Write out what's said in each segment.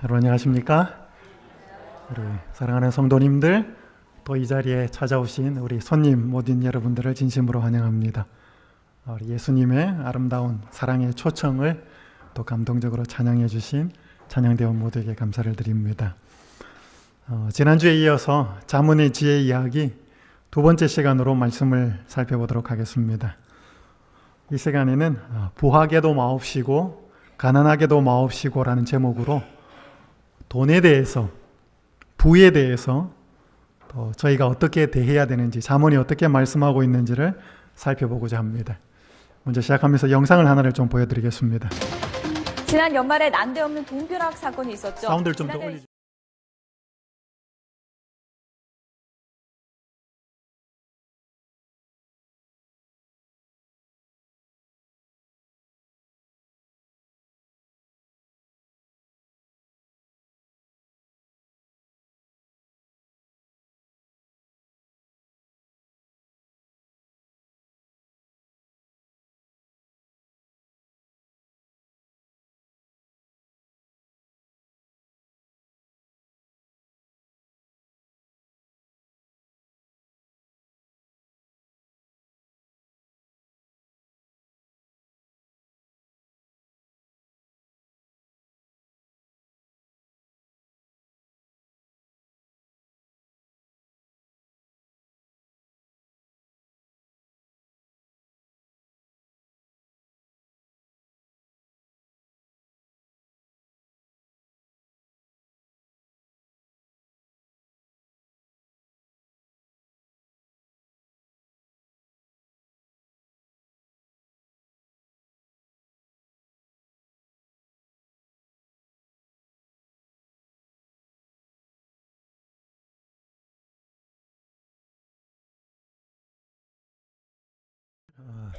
여러분 안녕하십니까? 우리 사랑하는 성도님들, 또 이 자리에 찾아오신 우리 손님 모든 여러분들을 진심으로 환영합니다. 우리 예수님의 아름다운 사랑의 초청을 또 감동적으로 찬양해 주신 찬양대원 모두에게 감사를 드립니다. 지난주에 이어서 잠언의 지혜 이야기 두 번째 시간으로 말씀을 살펴보도록 하겠습니다. 이 시간에는 부하게도 마옵시고 가난하게도 마옵시고 라는 제목으로 돈에 대해서, 부에 대해서 또 저희가 어떻게 대해야 되는지, 잠언이 어떻게 말씀하고 있는지를 살펴보고자 합니다. 먼저 시작하면서 영상을 하나를 좀 보여드리겠습니다. 지난 연말에 난데없는 돈벼락 사건이 있었죠. 사운드를 좀 더 올리죠.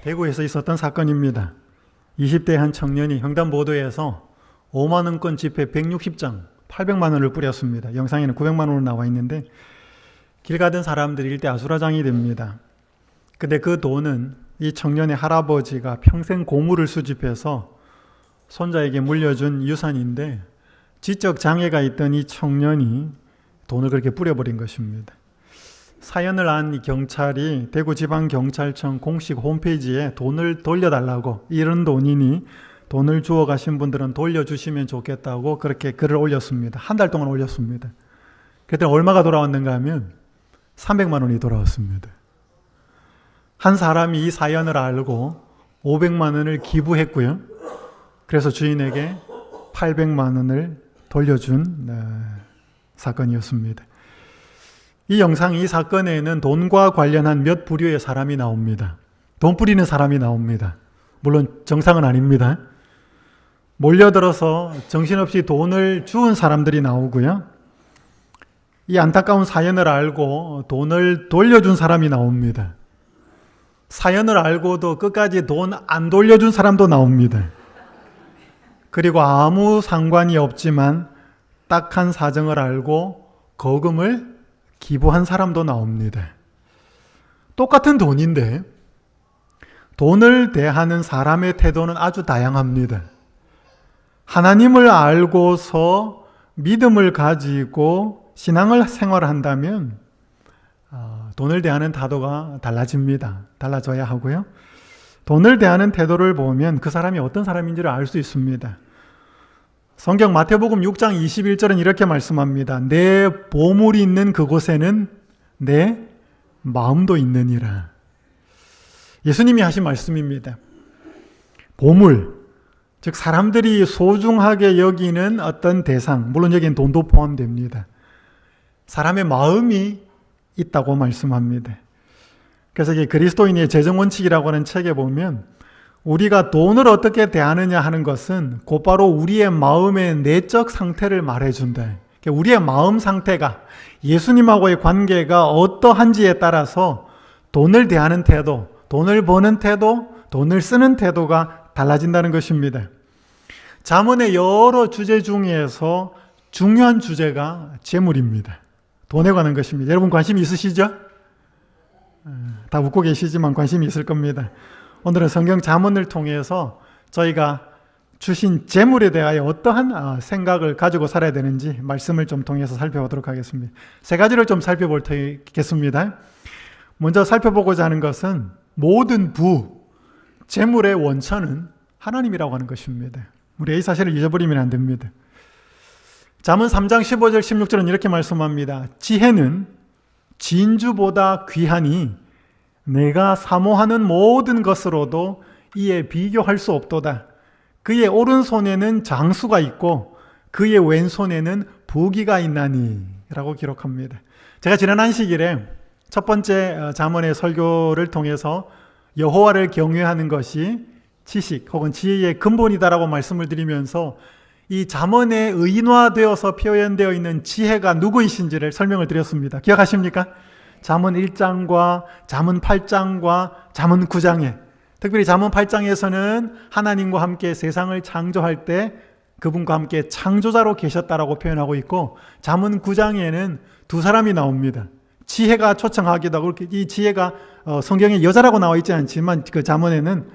대구에서 있었던 사건입니다. 20대 한 청년이 횡단보도에서 5만 원권 지폐 160장, 800만 원을 뿌렸습니다. 영상에는 900만 원으로 나와 있는데 길 가던 사람들이 일대 아수라장이 됩니다. 근데 그 돈은 이 청년의 할아버지가 평생 고물을 수집해서 손자에게 물려준 유산인데 지적 장애가 있던 이 청년이 돈을 그렇게 뿌려버린 것입니다. 사연을 안 이 경찰이 대구지방경찰청 공식 홈페이지에 돈을 돌려달라고, 이런 돈이니 돈을 주워 가신 분들은 돌려주시면 좋겠다고 그렇게 글을 올렸습니다. 한 달 동안 올렸습니다. 그때 얼마가 돌아왔는가 하면 300만 원이 돌아왔습니다. 한 사람이 이 사연을 알고 500만 원을 기부했고요. 그래서 주인에게 800만 원을 돌려준 사건이었습니다. 이 영상, 이 사건에는 돈과 관련한 몇 부류의 사람이 나옵니다. 돈 뿌리는 사람이 나옵니다. 물론 정상은 아닙니다. 몰려들어서 정신없이 돈을 주운 사람들이 나오고요. 이 안타까운 사연을 알고 돈을 돌려준 사람이 나옵니다. 사연을 알고도 끝까지 돈 안 돌려준 사람도 나옵니다. 그리고 아무 상관이 없지만 딱한 사정을 알고 거금을 기부한 사람도 나옵니다. 똑같은 돈인데 돈을 대하는 사람의 태도는 아주 다양합니다. 하나님을 알고서 믿음을 가지고 신앙을 생활한다면 돈을 대하는 태도가 달라집니다. 달라져야 하고요. 돈을 대하는 태도를 보면 그 사람이 어떤 사람인지를 알 수 있습니다. 성경 마태복음 6장 21절은 이렇게 말씀합니다. 내 보물이 있는 그곳에는 내 마음도 있느니라. 예수님이 하신 말씀입니다. 보물, 즉 사람들이 소중하게 여기는 어떤 대상, 물론 여기엔 돈도 포함됩니다. 사람의 마음이 있다고 말씀합니다. 그래서 이게 그리스도인의 재정원칙이라고 하는 책에 보면 우리가 돈을 어떻게 대하느냐 하는 것은 곧바로 우리의 마음의 내적 상태를 말해준다. 우리의 마음 상태가, 예수님하고의 관계가 어떠한지에 따라서 돈을 대하는 태도, 돈을 버는 태도, 돈을 쓰는 태도가 달라진다는 것입니다. 잠언의 여러 주제 중에서 중요한 주제가 재물입니다. 돈에 관한 것입니다. 여러분 관심 있으시죠? 다 웃고 계시지만 관심이 있을 겁니다. 오늘은 성경 잠언을 통해서 저희가 주신 재물에 대하여 어떠한 생각을 가지고 살아야 되는지 말씀을 좀 통해서 살펴보도록 하겠습니다. 세 가지를 좀 살펴볼 테겠습니다. 먼저 살펴보고자 하는 것은 모든 재물의 원천은 하나님이라고 하는 것입니다. 우리 이 사실을 잊어버리면 안 됩니다. 잠언 3장 15절 16절은 이렇게 말씀합니다. 지혜는 진주보다 귀하니 내가 사모하는 모든 것으로도 이에 비교할 수 없도다. 그의 오른손에는 장수가 있고 그의 왼손에는 부귀가 있나니 라고 기록합니다. 제가 지난 안식일에 첫 번째 잠언의 설교를 통해서 여호와를 경외하는 것이 지식 혹은 지혜의 근본이다라고 말씀을 드리면서 이 잠언에 의인화되어서 표현되어 있는 지혜가 누구이신지를 설명을 드렸습니다. 기억하십니까? 잠언 1장과 잠언 8장과 잠언 9장에 특별히 잠언 8장에서는 하나님과 함께 세상을 창조할 때 그분과 함께 창조자로 계셨다라고 표현하고 있고 잠언 9장에는 두 사람이 나옵니다. 지혜가 초청하기도 하고 이 지혜가 성경에 여자라고 나와 있지 않지만 그 잠언에는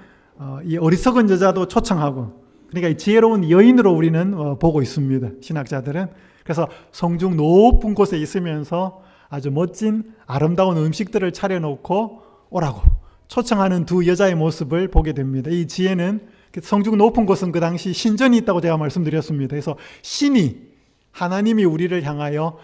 이 어리석은 여자도 초청하고 그러니까 이 지혜로운 여인으로 우리는 보고 있습니다. 신학자들은. 그래서 성중 높은 곳에 있으면서 아주 멋진 아름다운 음식들을 차려놓고 오라고 초청하는 두 여자의 모습을 보게 됩니다. 이 지혜는 성중 높은 곳은 그 당시 신전이 있다고 제가 말씀드렸습니다. 그래서 신이 하나님이 우리를 향하여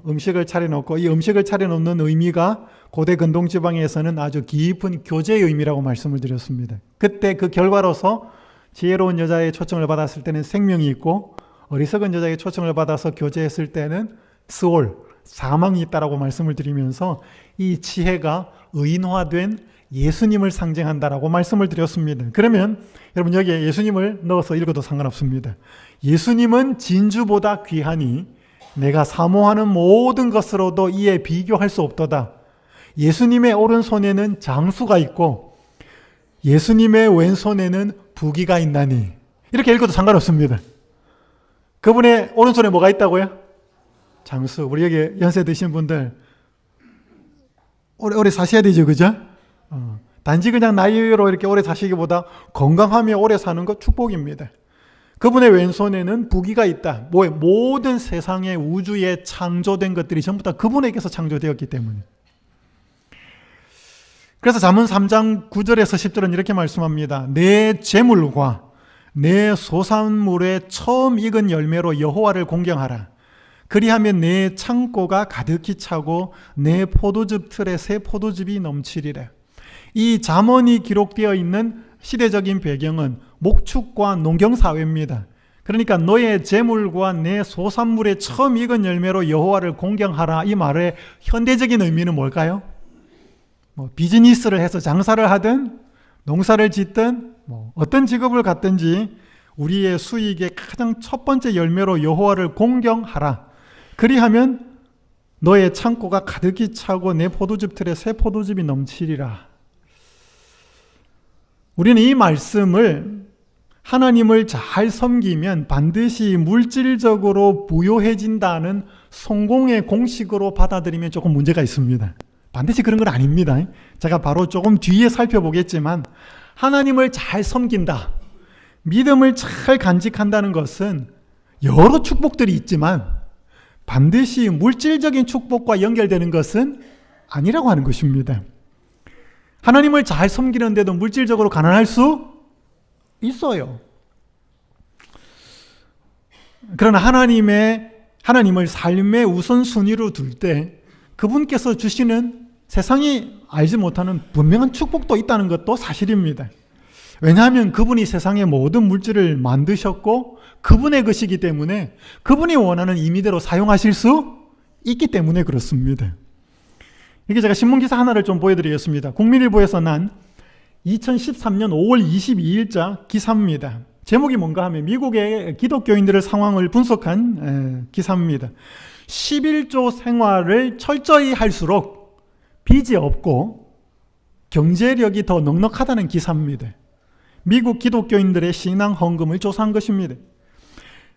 음식을 차려놓고 이 음식을 차려놓는 의미가 고대 근동지방에서는 아주 깊은 교제의 의미라고 말씀을 드렸습니다. 그때 그 결과로서 지혜로운 여자의 초청을 받았을 때는 생명이 있고 어리석은 여자의 초청을 받아서 교제했을 때는 스올, 사망이 있다라고 말씀을 드리면서 이 지혜가 의인화된 예수님을 상징한다라고 말씀을 드렸습니다. 그러면 여러분 여기에 예수님을 넣어서 읽어도 상관없습니다. 예수님은 진주보다 귀하니 내가 사모하는 모든 것으로도 이에 비교할 수 없도다. 예수님의 오른손에는 장수가 있고 예수님의 왼손에는 부귀가 있나니 이렇게 읽어도 상관없습니다. 그분의 오른손에 뭐가 있다고요? 장수. 우리 여기 연세 드신 분들 오래 사셔야 되죠, 그죠? 단지 그냥 나이로 이렇게 오래 사시기보다 건강하며 오래 사는 것 축복입니다. 그분의 왼손에는 부귀가 있다. 모든 세상의 우주에 창조된 것들이 전부 다 그분에게서 창조되었기 때문에. 그래서 잠언 3장 9절에서 10절은 이렇게 말씀합니다. 내 재물과 내 소산물의 처음 익은 열매로 여호와를 공경하라. 그리하면 내 창고가 가득히 차고 내 포도즙 틀에 새 포도즙이 넘치리라. 이 잠언이 기록되어 있는 시대적인 배경은 목축과 농경사회입니다. 그러니까 너의 재물과 내 소산물의 처음 익은 열매로 여호와를 공경하라. 이 말의 현대적인 의미는 뭘까요? 비즈니스를 해서 장사를 하든 농사를 짓든 어떤 직업을 갖든지 우리의 수익의 가장 첫 번째 열매로 여호와를 공경하라. 그리하면 너의 창고가 가득히 차고 내 포도즙 틀에 새 포도즙이 넘치리라. 우리는 이 말씀을 하나님을 잘 섬기면 반드시 물질적으로 부요해진다는 성공의 공식으로 받아들이면 조금 문제가 있습니다. 반드시 그런 건 아닙니다. 제가 바로 조금 뒤에 살펴보겠지만 하나님을 잘 섬긴다, 믿음을 잘 간직한다는 것은 여러 축복들이 있지만 반드시 물질적인 축복과 연결되는 것은 아니라고 하는 것입니다. 하나님을 잘 섬기는데도 물질적으로 가난할 수 있어요. 그러나 하나님을 삶의 우선순위로 둘 때 그분께서 주시는 세상이 알지 못하는 분명한 축복도 있다는 것도 사실입니다. 왜냐하면 그분이 세상의 모든 물질을 만드셨고 그분의 것이기 때문에 그분이 원하는 임의대로 사용하실 수 있기 때문에 그렇습니다. 이게 제가 신문기사 하나를 좀 보여드리겠습니다. 국민일보에서 난 2013년 5월 22일자 기사입니다. 제목이 뭔가 하면 미국의 기독교인들의 상황을 분석한 기사입니다. 11조 생활을 철저히 할수록 빚이 없고 경제력이 더 넉넉하다는 기사입니다. 미국 기독교인들의 신앙 헌금을 조사한 것입니다.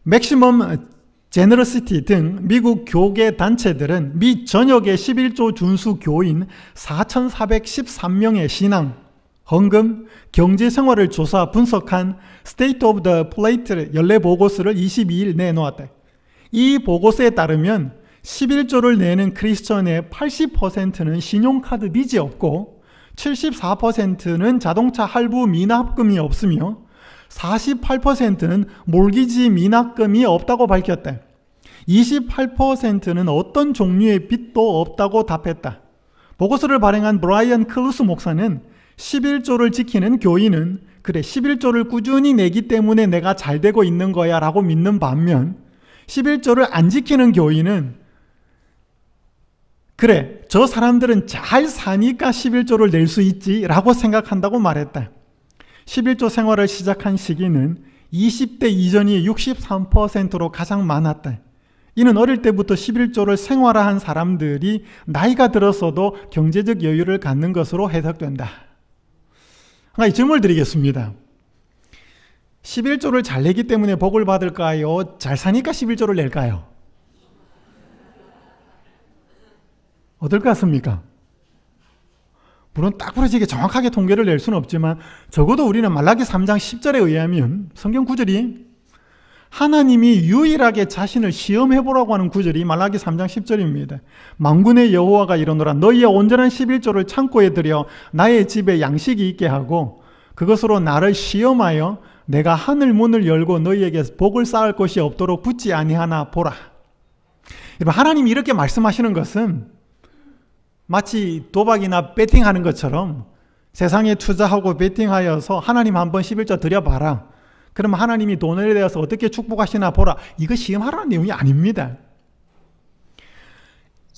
맥시멈 제너러시티 등 미국 교계 단체들은 미 전역의 11조 준수 교인 4,413명의 신앙 헌금, 경제 생활을 조사, 분석한 State of the Plate 연례 보고서를 22일 내놓았다. 이 보고서에 따르면 11조를 내는 크리스천의 80%는 신용카드 빚이 없고 74%는 자동차 할부 미납금이 없으며 48%는 몰기지 미납금이 없다고 밝혔다. 28%는 어떤 종류의 빚도 없다고 답했다. 보고서를 발행한 브라이언 클루스 목사는 11조를 지키는 교인은 그래 11조를 꾸준히 내기 때문에 내가 잘 되고 있는 거야 라고 믿는 반면 11조를 안 지키는 교인은 그래 저 사람들은 잘 사니까 11조를 낼 수 있지 라고 생각한다고 말했다. 11조 생활을 시작한 시기는 20대 이전이 63%로 가장 많았다. 이는 어릴 때부터 11조를 생활화한 사람들이 나이가 들었어도 경제적 여유를 갖는 것으로 해석된다. 한 가지 질문을 드리겠습니다. 11조를 잘 내기 때문에 복을 받을까요? 잘 사니까 11조를 낼까요? 어떨 것 같습니까? 물론 딱 부러지게 정확하게 통계를 낼 수는 없지만 적어도 우리는 말라기 3장 10절에 의하면 성경 구절이 하나님이 유일하게 자신을 시험해보라고 하는 구절이 말라기 3장 10절입니다. 만군의 여호와가 이르노라 너희의 온전한 11조를 창고에 들여 나의 집에 양식이 있게 하고 그것으로 나를 시험하여 내가 하늘 문을 열고 너희에게 복을 쌓을 것이 없도록 붙지 아니하나 보라. 여러분 하나님이 이렇게 말씀하시는 것은 마치 도박이나 배팅하는 것처럼 세상에 투자하고 배팅하여서 하나님 한번 11조 드려봐라. 그럼 하나님이 돈에 대해서 어떻게 축복하시나 보라. 이거 시험하라는 내용이 아닙니다.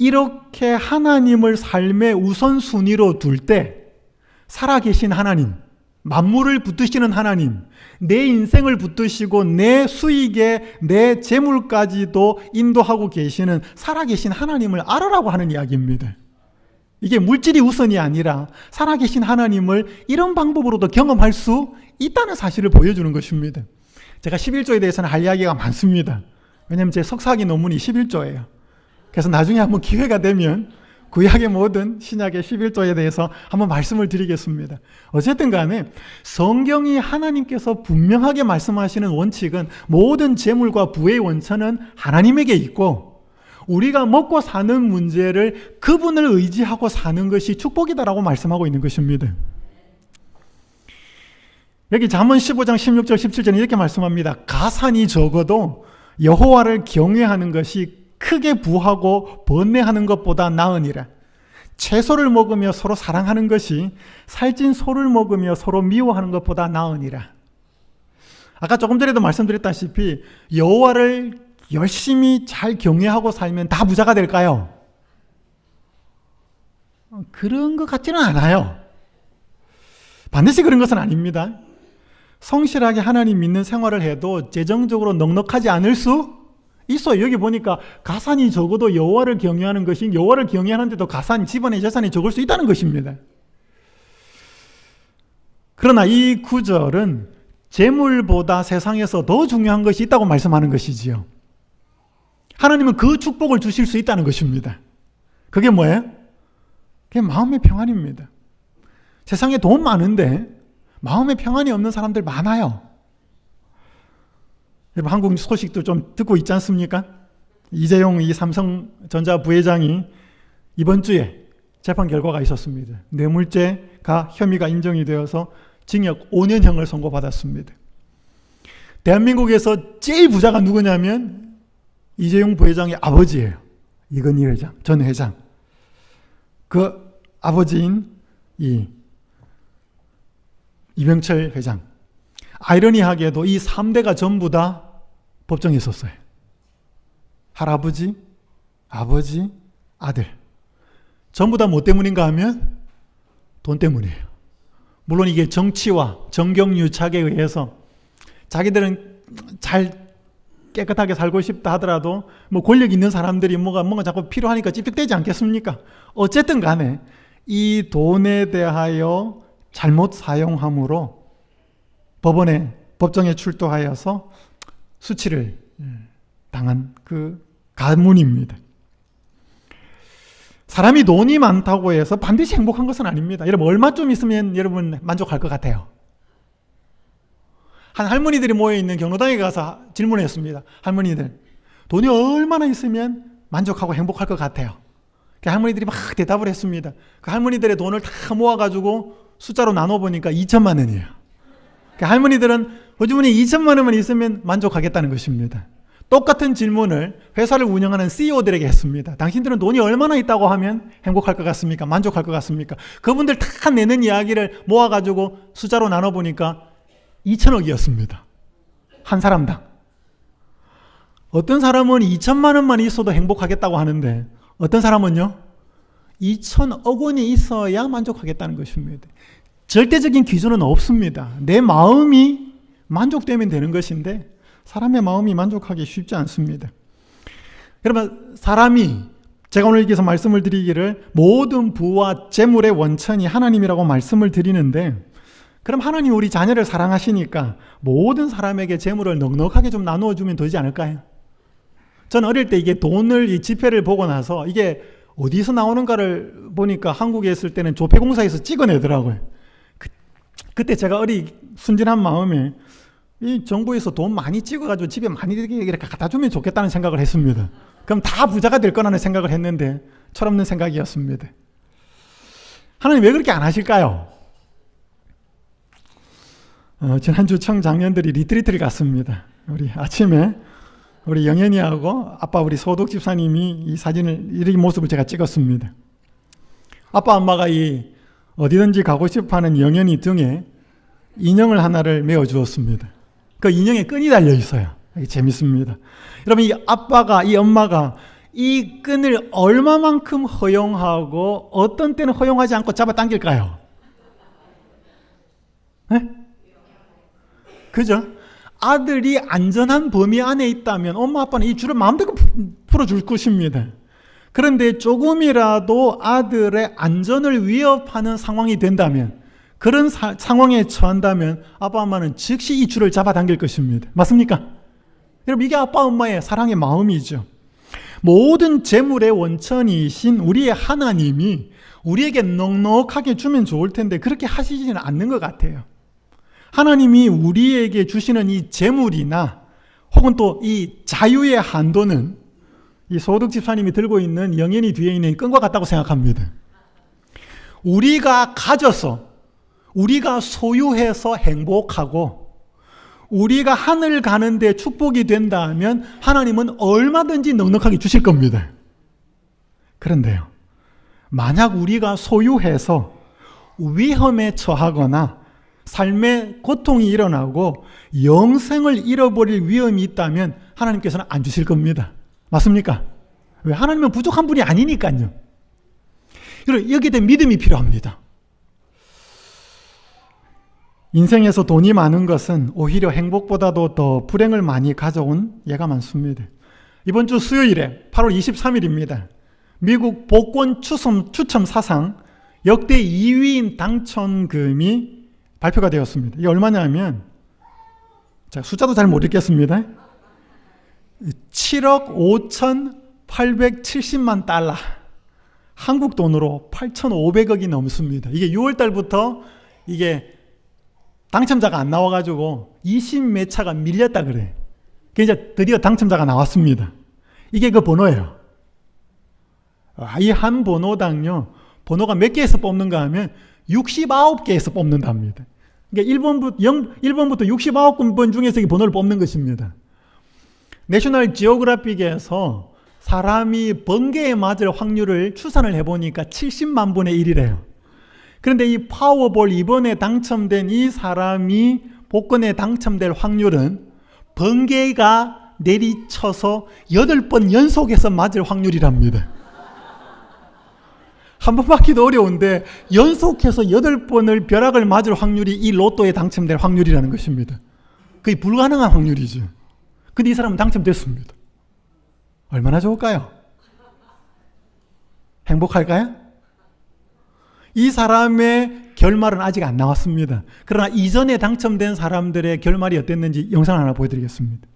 이렇게 하나님을 삶의 우선순위로 둘 때 살아계신 하나님, 만물을 붙드시는 하나님, 내 인생을 붙드시고 내 수익에 내 재물까지도 인도하고 계시는 살아계신 하나님을 알아라고 하는 이야기입니다. 이게 물질이 우선이 아니라 살아계신 하나님을 이런 방법으로도 경험할 수 있다는 사실을 보여주는 것입니다. 제가 11조에 대해서는 할 이야기가 많습니다. 왜냐하면 제 석사학위 논문이 11조예요. 그래서 나중에 한번 기회가 되면 구약의 모든 신약의 11조에 대해서 한번 말씀을 드리겠습니다. 어쨌든 간에 성경이 하나님께서 분명하게 말씀하시는 원칙은 모든 재물과 부의 원천은 하나님에게 있고 우리가 먹고 사는 문제를 그분을 의지하고 사는 것이 축복이다라고 말씀하고 있는 것입니다. 여기 잠언 15장 16절 17절에 이렇게 말씀합니다. 가산이 적어도 여호와를 경외하는 것이 크게 부하고 번뇌하는 것보다 나으니라. 채소를 먹으며 서로 사랑하는 것이 살찐 소를 먹으며 서로 미워하는 것보다 나으니라. 아까 조금 전에도 말씀드렸다시피 여호와를 열심히 잘 경외하고 살면 다 부자가 될까요? 그런 것 같지는 않아요. 반드시 그런 것은 아닙니다. 성실하게 하나님 믿는 생활을 해도 재정적으로 넉넉하지 않을 수 있어요. 여기 보니까 가산이 적어도 여호와를 경외하는 것이 여호와를 경외하는데도 가산이 집안의 재산이 적을 수 있다는 것입니다. 그러나 이 구절은 재물보다 세상에서 더 중요한 것이 있다고 말씀하는 것이지요. 하나님은 그 축복을 주실 수 있다는 것입니다. 그게 뭐예요? 그게 마음의 평안입니다. 세상에 돈 많은데 마음의 평안이 없는 사람들 많아요. 여러분 한국 소식도 좀 듣고 있지 않습니까? 이재용 이 삼성전자 부회장이 이번 주에 재판 결과가 있었습니다. 뇌물죄가 혐의가 인정이 되어서 징역 5년형을 선고받았습니다. 대한민국에서 제일 부자가 누구냐면 이재용 부회장의 아버지예요. 이건희 회장, 전 회장. 그 아버지인 이병철 회장. 아이러니하게도 이 3대가 전부 다 법정에 있었어요. 할아버지, 아버지, 아들. 전부 다 뭐 때문인가 하면 돈 때문이에요. 물론 이게 정치와 정경유착에 의해서 자기들은 잘 깨끗하게 살고 싶다 하더라도 뭐 권력 있는 사람들이 뭔가 자꾸 필요하니까 찝찝대지 않겠습니까? 어쨌든 간에 이 돈에 대하여 잘못 사용함으로 법정에 출두하여서 수치를 당한 그 가문입니다. 사람이 돈이 많다고 해서 반드시 행복한 것은 아닙니다. 여러분, 얼마쯤 있으면 여러분 만족할 것 같아요? 한 할머니들이 모여있는 경로당에 가서 질문했습니다. 할머니들, 돈이 얼마나 있으면 만족하고 행복할 것 같아요? 그 할머니들이 막 대답을 했습니다. 그 할머니들의 돈을 다 모아가지고 숫자로 나눠보니까 2천만 원이에요. 그 할머니들은 호주머니에 2천만 원만 있으면 만족하겠다는 것입니다. 똑같은 질문을 회사를 운영하는 CEO들에게 했습니다. 당신들은 돈이 얼마나 있다고 하면 행복할 것 같습니까? 만족할 것 같습니까? 그분들 다 내는 이야기를 모아가지고 숫자로 나눠보니까 2천억이었습니다. 한 사람당. 어떤 사람은 2천만 원만 있어도 행복하겠다고 하는데 어떤 사람은요? 2천억 원이 있어야 만족하겠다는 것입니다. 절대적인 기준은 없습니다. 내 마음이 만족되면 되는 것인데 사람의 마음이 만족하기 쉽지 않습니다. 여러분, 사람이, 제가 오늘 여기서 말씀을 드리기를 모든 부와 재물의 원천이 하나님이라고 말씀을 드리는데, 그럼 하나님 우리 자녀를 사랑하시니까 모든 사람에게 재물을 넉넉하게 좀 나누어 주면 되지 않을까요? 저는 어릴 때 이게 돈을, 이 지폐를 보고 나서 이게 어디서 나오는가를 보니까 한국에 있을 때는 조폐공사에서 찍어내더라고요. 그때 제가 순진한 마음에 이 정부에서 돈 많이 찍어가지고 집에 많이 이렇게 갖다 주면 좋겠다는 생각을 했습니다. 그럼 다 부자가 될 거라는 생각을 했는데 철없는 생각이었습니다. 하나님 왜 그렇게 안 하실까요? 지난주 청장년들이 리트리트를 갔습니다. 우리 아침에 우리 영현이하고 아빠 우리 소독 집사님이 이 사진을, 이 모습을 제가 찍었습니다. 아빠 엄마가 이 어디든지 가고 싶어하는 영현이 등에 인형을 하나를 메어 주었습니다. 그 인형에 끈이 달려 있어요. 이게 재밌습니다. 여러분, 이 아빠가, 이 엄마가 이 끈을 얼마만큼 허용하고 어떤 때는 허용하지 않고 잡아당길까요? 네? 그죠? 아들이 안전한 범위 안에 있다면 엄마 아빠는 이 줄을 마음대로 풀어줄 것입니다. 그런데 조금이라도 아들의 안전을 위협하는 상황이 된다면, 그런 상황에 처한다면 아빠 엄마는 즉시 이 줄을 잡아당길 것입니다. 맞습니까? 여러분, 이게 아빠 엄마의 사랑의 마음이죠. 모든 재물의 원천이신 우리의 하나님이 우리에게 넉넉하게 주면 좋을 텐데 그렇게 하시지는 않는 것 같아요. 하나님이 우리에게 주시는 이 재물이나 혹은 또 이 자유의 한도는 이 소득 집사님이 들고 있는 영현이 뒤에 있는 끈과 같다고 생각합니다. 우리가 가져서, 우리가 소유해서 행복하고 우리가 하늘 가는데 축복이 된다면 하나님은 얼마든지 넉넉하게 주실 겁니다. 그런데요, 만약 우리가 소유해서 위험에 처하거나 삶의 고통이 일어나고 영생을 잃어버릴 위험이 있다면 하나님께서는 안 주실 겁니다. 맞습니까? 왜? 하나님은 부족한 분이 아니니까요. 여기에 대한 믿음이 필요합니다. 인생에서 돈이 많은 것은 오히려 행복보다도 더 불행을 많이 가져온 예가 많습니다. 이번 주 수요일에 8월 23일입니다. 미국 복권 추첨 사상 역대 2위인 당첨금이 발표가 되었습니다. 이게 얼마냐면, 자, 숫자도 잘 못 읽겠습니다. 7억 5,870만 달러. 한국 돈으로 8,500억이 넘습니다. 이게 6월 달부터 이게 당첨자가 안 나와가지고 20몇 차가 밀렸다 그래. 이제 드디어 당첨자가 나왔습니다. 이게 그 번호예요. 이 한 번호당요, 번호가 몇 개에서 뽑는가 하면 69개에서 뽑는답니다. 그러니까 1번부터 69번 중에서 이 번호를 뽑는 것입니다. 내셔널 지오그래픽에서 사람이 번개에 맞을 확률을 추산을 해보니까 70만 분의 1이래요. 그런데 이 파워볼 이번에 당첨된 이 사람이 복권에 당첨될 확률은 번개가 내리쳐서 8번 연속해서 맞을 확률이랍니다. 한 번 맞기도 어려운데 연속해서 8번을 벼락을 맞을 확률이 이 로또에 당첨될 확률이라는 것입니다. 거의 불가능한 확률이죠. 근데 이 사람은 당첨됐습니다. 얼마나 좋을까요? 행복할까요? 이 사람의 결말은 아직 안 나왔습니다. 그러나 이전에 당첨된 사람들의 결말이 어땠는지 영상 하나 보여드리겠습니다.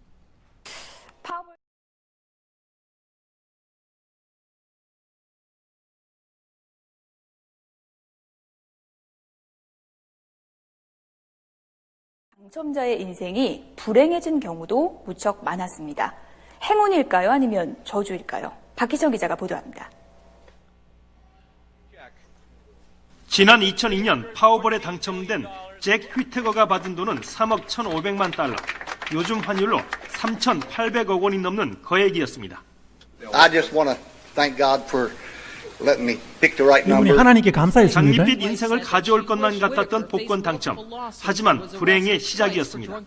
당첨자의 인생이 불행해진 경우도 무척 많았습니다. 행운일까요? 아니면 저주일까요? 박희정 기자가 보도합니다. 지난 2002년 파워볼에 당첨된 잭 휘트거가 받은 돈은 3억 1,500만 달러, 요즘 환율로 3,800억 원이 넘는 거액이었습니다. I just want to thank God for letting me pick the right 이분이 number. 하나님께 감사했습니다. 장밋빛 인생을 가져올 것만 같았던 복권 당첨. 하지만 불행의 시작이었습니다.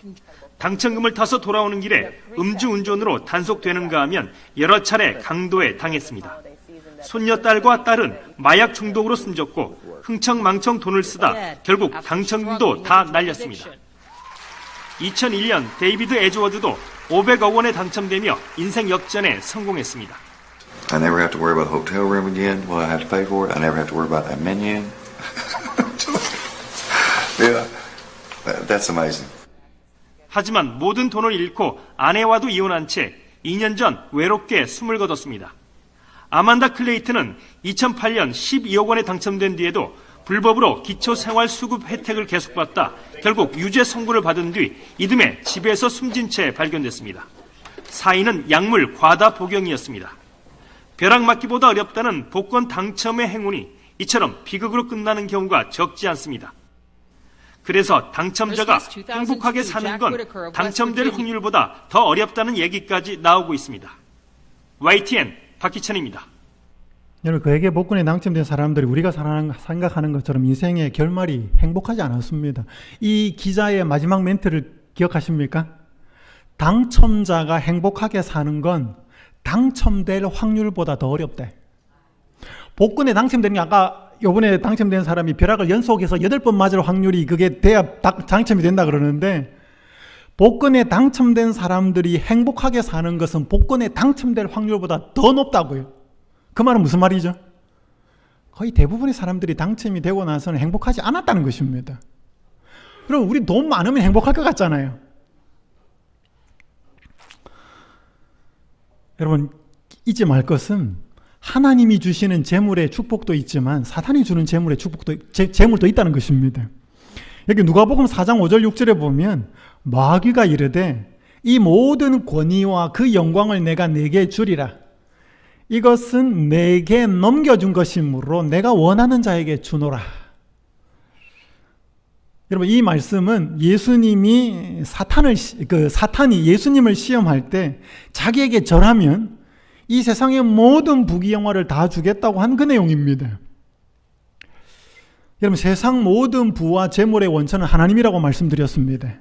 당첨금을 타서 돌아오는 길에 음주운전으로 단속되는가 하면 여러 차례 강도에 당했습니다. 손녀딸과 딸은 마약 중독으로 숨졌고 흥청망청 돈을 쓰다 결국 당첨금도 다 날렸습니다. 2001년 데이비드 에즈워드도 500억 원에 당첨되며 인생 역전에 성공했습니다. I never have to worry about a hotel room again. Will I have to pay for it? I never have to worry about that menu. Yeah, that's amazing. 하지만 모든 돈을 잃고 아내와도 이혼한 채 2년 전 외롭게 숨을 거뒀습니다. 아만다 클레이튼은 2008년 12억 원에 당첨된 뒤에도 불법으로 기초생활수급 혜택을 계속받다 결국 유죄 선고를 받은 뒤 이듬해 집에서 숨진 채 발견됐습니다. 사인은 약물 과다 복용이었습니다. 벼락 맞기보다 어렵다는 복권 당첨의 행운이 이처럼 비극으로 끝나는 경우가 적지 않습니다. 그래서 당첨자가 행복하게 사는 건 당첨될 확률보다 더 어렵다는 얘기까지 나오고 있습니다. YTN 박희천입니다. 여러분, 그에게 복권에 당첨된 사람들이 우리가 생각하는 것처럼 인생의 결말이 행복하지 않았습니다. 이 기자의 마지막 멘트를 기억하십니까? 당첨자가 행복하게 사는 건 당첨될 확률보다 더 어렵대. 복권에 당첨되는 게 아까 요번에 당첨된 사람이 벼락을 연속해서 8번 맞을 확률이 그게 돼야 당첨이 된다 그러는데, 복권에 당첨된 사람들이 행복하게 사는 것은 복권에 당첨될 확률보다 더 높다고요. 그 말은 무슨 말이죠? 거의 대부분의 사람들이 당첨이 되고 나서는 행복하지 않았다는 것입니다. 그럼 우리 돈 많으면 행복할 것 같잖아요. 여러분, 잊지 말 것은 하나님이 주시는 재물의 축복도 있지만 사탄이 주는 재물의 재물도 있다는 것입니다. 여기 누가복음 4장 5절 6절에 보면 마귀가 이르되 이 모든 권위와 그 영광을 내가 네게 주리라. 이것은 내게 넘겨준 것이므로 내가 원하는 자에게 주노라. 여러분, 이 말씀은 예수님이 사탄이 예수님을 시험할 때 자기에게 절하면 이 세상의 모든 부귀영화를 다 주겠다고 한 그 내용입니다. 여러분, 세상 모든 부와 재물의 원천은 하나님이라고 말씀드렸습니다.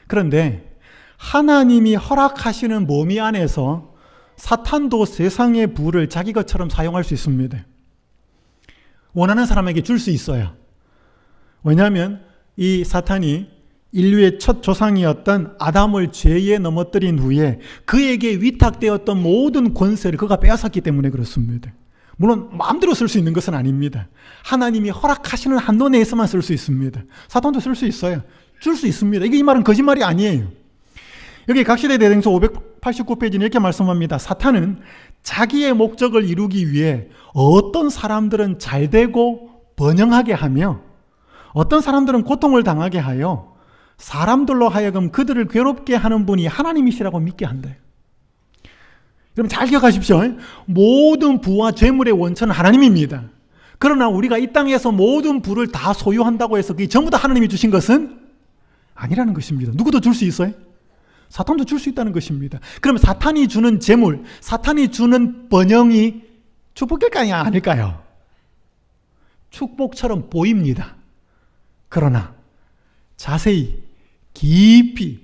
그런데 하나님이 허락하시는 범위 안에서 사탄도 세상의 부를 자기 것처럼 사용할 수 있습니다. 원하는 사람에게 줄 수 있어요. 왜냐하면 이 사탄이 인류의 첫 조상이었던 아담을 죄에 넘어뜨린 후에 그에게 위탁되었던 모든 권세를 그가 빼앗았기 때문에 그렇습니다. 물론 마음대로 쓸 수 있는 것은 아닙니다. 하나님이 허락하시는 한도 내에서만 쓸 수 있습니다. 사탄도 쓸 수 있어요. 줄 수 있습니다. 이 말은 거짓말이 아니에요. 여기 각시대 대행서 589페이지는 이렇게 말씀합니다. 사탄은 자기의 목적을 이루기 위해 어떤 사람들은 잘되고 번영하게 하며 어떤 사람들은 고통을 당하게 하여 사람들로 하여금 그들을 괴롭게 하는 분이 하나님이시라고 믿게 한대요. 여러분, 잘 기억하십시오. 모든 부와 재물의 원천은 하나님입니다. 그러나 우리가 이 땅에서 모든 부를 다 소유한다고 해서 그게 전부 다 하나님이 주신 것은 아니라는 것입니다. 누구도 줄 수 있어요? 사탄도 줄 수 있다는 것입니다. 그럼 사탄이 주는 재물, 사탄이 주는 번영이 축복일까요? 아닐까요? 축복처럼 보입니다. 그러나 자세히 깊이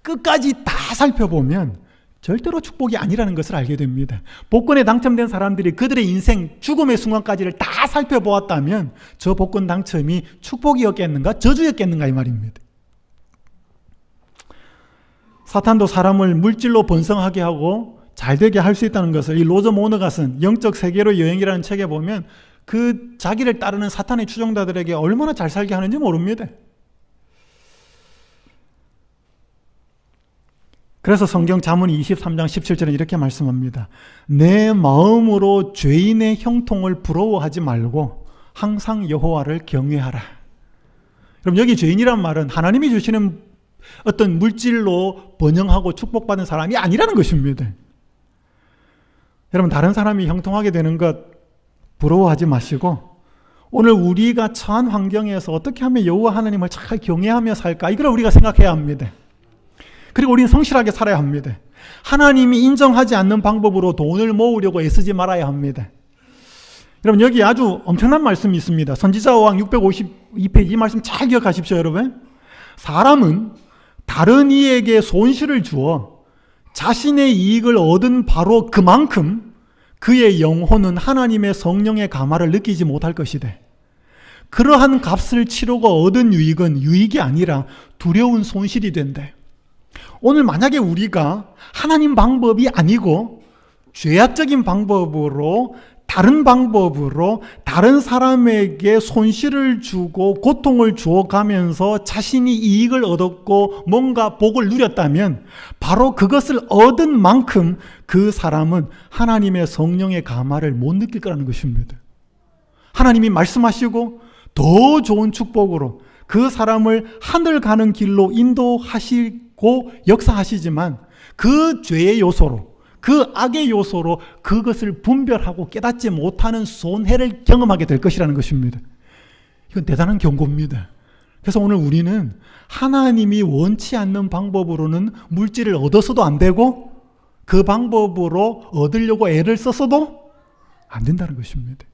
끝까지 다 살펴보면 절대로 축복이 아니라는 것을 알게 됩니다. 복권에 당첨된 사람들이 그들의 인생 죽음의 순간까지를 다 살펴보았다면 저 복권 당첨이 축복이었겠는가 저주였겠는가 이 말입니다. 사탄도 사람을 물질로 번성하게 하고 잘되게 할 수 있다는 것을 이 로저 모너가 쓴 영적 세계로 여행이라는 책에 보면 그 자기를 따르는 사탄의 추종자들에게 얼마나 잘 살게 하는지 모릅니다. 그래서 성경 잠언 23장 17절에 이렇게 말씀합니다. 내 마음으로 죄인의 형통을 부러워하지 말고 항상 여호와를 경외하라. 그럼 여기 죄인이란 말은 하나님이 주시는 어떤 물질로 번영하고 축복받은 사람이 아니라는 것입니다. 여러분, 다른 사람이 형통하게 되는 것 부러워하지 마시고 오늘 우리가 처한 환경에서 어떻게 하면 여호와 하나님을 잘 경외하며 살까, 이걸 우리가 생각해야 합니다. 그리고 우리는 성실하게 살아야 합니다. 하나님이 인정하지 않는 방법으로 돈을 모으려고 애쓰지 말아야 합니다. 여러분, 여기 아주 엄청난 말씀이 있습니다. 선지자왕 652페이지 이 말씀 잘 기억하십시오. 여러분, 사람은 다른 이에게 손실을 주어 자신의 이익을 얻은 바로 그만큼 그의 영혼은 하나님의 성령의 감화를 느끼지 못할 것이되, 그러한 값을 치르고 얻은 유익은 유익이 아니라 두려운 손실이 된대. 오늘 만약에 우리가 하나님 방법이 아니고 죄악적인 방법으로, 다른 방법으로 다른 사람에게 손실을 주고 고통을 주어가면서 자신이 이익을 얻었고 뭔가 복을 누렸다면 바로 그것을 얻은 만큼 그 사람은 하나님의 성령의 감화를 못 느낄 거라는 것입니다. 하나님이 말씀하시고 더 좋은 축복으로 그 사람을 하늘 가는 길로 인도하시고 역사하시지만 그 죄의 요소로, 그 악의 요소로 그것을 분별하고 깨닫지 못하는 손해를 경험하게 될 것이라는 것입니다. 이건 대단한 경고입니다. 그래서 오늘 우리는 하나님이 원치 않는 방법으로는 물질을 얻어서도 안 되고 그 방법으로 얻으려고 애를 썼어도 안 된다는 것입니다.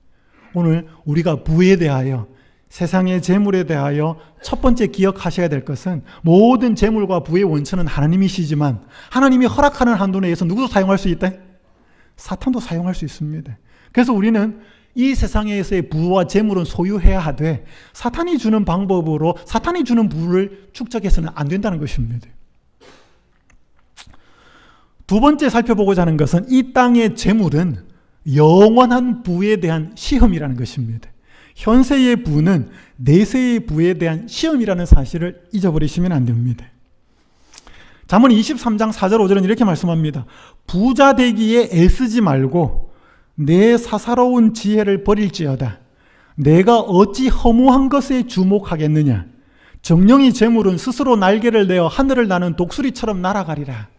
오늘 우리가 부에 대하여, 세상의 재물에 대하여 첫 번째 기억하셔야 될 것은 모든 재물과 부의 원천은 하나님이시지만 하나님이 허락하는 한도 내에서 누구도 사용할 수 있다? 사탄도 사용할 수 있습니다. 그래서 우리는 이 세상에서의 부와 재물은 소유해야 하되 사탄이 주는 방법으로 사탄이 주는 부를 축적해서는 안 된다는 것입니다. 두 번째 살펴보고자 하는 것은 이 땅의 재물은 영원한 부에 대한 시험이라는 것입니다. 현세의 부는 내세의 부에 대한 시험이라는 사실을 잊어버리시면 안 됩니다. 잠언 23장 4절 5절은 이렇게 말씀합니다. 부자 되기에 애쓰지 말고 내 사사로운 지혜를 버릴지어다. 내가 어찌 허무한 것에 주목하겠느냐. 정령이 재물은 스스로 날개를 내어 하늘을 나는 독수리처럼 날아가리라.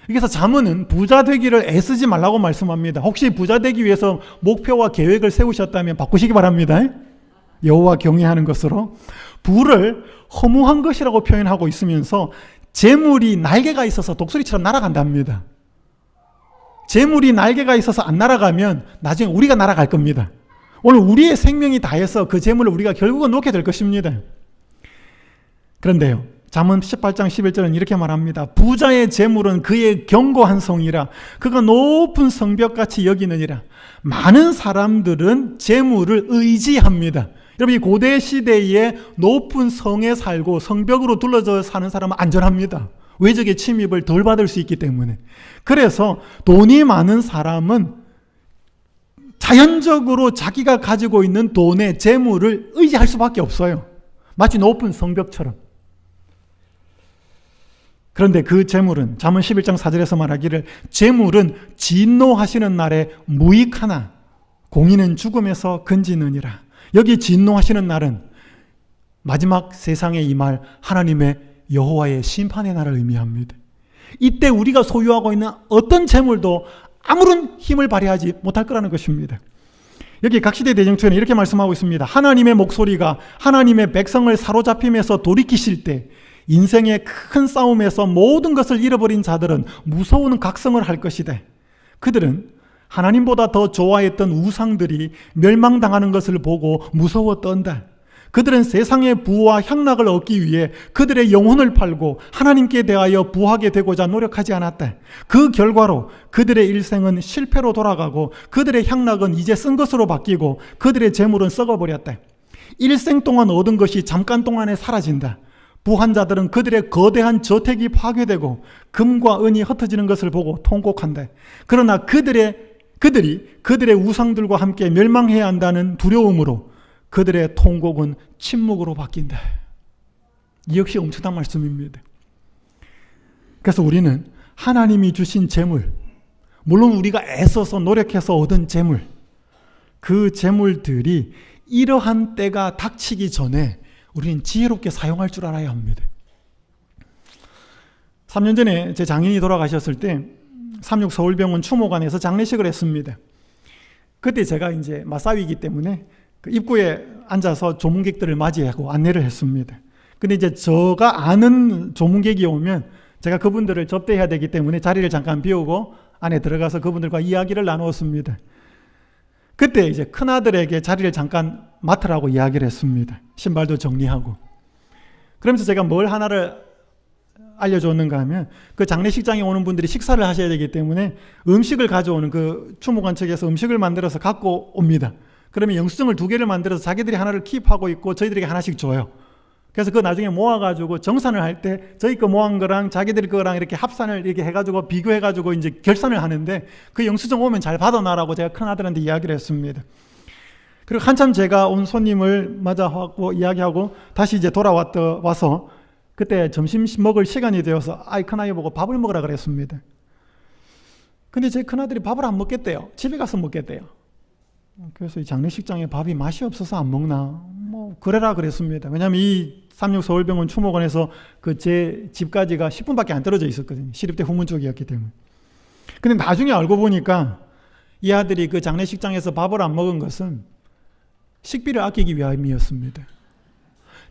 그래서 잠언은 부자 되기를 애쓰지 말라고 말씀합니다. 혹시 부자 되기 위해서 목표와 계획을 세우셨다면 바꾸시기 바랍니다. 여호와 경외하는 것으로. 부를 허무한 것이라고 표현하고 있으면서 재물이 날개가 있어서 독수리처럼 날아간답니다. 재물이 날개가 있어서 안 날아가면 나중에 우리가 날아갈 겁니다. 오늘 우리의 생명이 다해서 그 재물을 우리가 결국은 놓게 될 것입니다. 그런데요, 잠언 18장 11절은 이렇게 말합니다. 부자의 재물은 그의 견고한 성이라 그가 높은 성벽같이 여기느니라. 많은 사람들은 재물을 의지합니다. 여러분, 이 고대 시대에 높은 성에 살고 성벽으로 둘러져 사는 사람은 안전합니다. 외적의 침입을 덜 받을 수 있기 때문에. 그래서 돈이 많은 사람은 자연적으로 자기가 가지고 있는 돈의 재물을 의지할 수밖에 없어요. 마치 높은 성벽처럼. 그런데 그 재물은 잠언 11장 4절에서 말하기를 재물은 진노하시는 날에 무익하나 공의는 죽음에서 건지느니라. 여기 진노하시는 날은 마지막 세상에 임할 하나님의 여호와의 심판의 날을 의미합니다. 이때 우리가 소유하고 있는 어떤 재물도 아무런 힘을 발휘하지 못할 거라는 것입니다. 여기 각시대 대정초에는 이렇게 말씀하고 있습니다. 하나님의 목소리가 하나님의 백성을 사로잡힘에서 돌이키실 때 인생의 큰 싸움에서 모든 것을 잃어버린 자들은 무서운 각성을 할 것이다. 그들은 하나님보다 더 좋아했던 우상들이 멸망당하는 것을 보고 무서워 떤다. 그들은 세상의 부와 향락을 얻기 위해 그들의 영혼을 팔고 하나님께 대하여 부하게 되고자 노력하지 않았다. 그 결과로 그들의 일생은 실패로 돌아가고 그들의 향락은 이제 쓴 것으로 바뀌고 그들의 재물은 썩어버렸다. 일생 동안 얻은 것이 잠깐 동안에 사라진다. 부한 자들은 그들의 거대한 저택이 파괴되고 금과 은이 흩어지는 것을 보고 통곡한다. 그러나 그들이 그들의 우상들과 함께 멸망해야 한다는 두려움으로 그들의 통곡은 침묵으로 바뀐다. 이 역시 엄청난 말씀입니다. 그래서 우리는 하나님이 주신 재물, 물론 우리가 애써서 노력해서 얻은 재물, 그 재물들이 이러한 때가 닥치기 전에 우리는 지혜롭게 사용할 줄 알아야 합니다. 3년 전에 제 장인이 돌아가셨을 때 삼육 서울병원 추모관에서 장례식을 했습니다. 그때 제가 이제 맞사위이기 때문에 그 입구에 앉아서 조문객들을 맞이하고 안내를 했습니다. 근데 이제 제가 아는 조문객이 오면 제가 그분들을 접대해야 되기 때문에 자리를 잠깐 비우고 안에 들어가서 그분들과 이야기를 나누었습니다. 그때 이제 큰아들에게 자리를 잠깐 맡으라고 이야기를 했습니다. 신발도 정리하고. 그러면서 제가 뭘 하나를 알려줬는가 하면 그 장례식장에 오는 분들이 식사를 하셔야 되기 때문에 음식을 가져오는 그 추모관 측에서 음식을 만들어서 갖고 옵니다. 그러면 영수증을 2개를 만들어서 자기들이 하나를 킵하고 있고 저희들에게 하나씩 줘요. 그래서 그 나중에 모아가지고 정산을 할 때 저희 거 모은 거랑 자기들 거랑 이렇게 합산을 이렇게 해가지고 비교해가지고 이제 결산을 하는데 그 영수증 오면 잘 받아놔라고 제가 큰아들한테 이야기를 했습니다. 그리고 한참 제가 온 손님을 맞아하고 이야기하고 다시 이제 와서 그때 점심 먹을 시간이 되어서 큰아이 보고 밥을 먹으라 그랬습니다. 근데 제 큰아들이 밥을 안 먹겠대요. 집에 가서 먹겠대요. 그래서 이 장례식장에 밥이 맛이 없어서 안 먹나? 뭐 그래라 그랬습니다. 왜냐하면 이 삼육 서울병원 추모관에서 그 제 집까지가 10분밖에 안 떨어져 있었거든요. 시립대 후문 쪽이었기 때문에. 근데 나중에 알고 보니까 이 아들이 그 장례식장에서 밥을 안 먹은 것은 식비를 아끼기 위함이었습니다.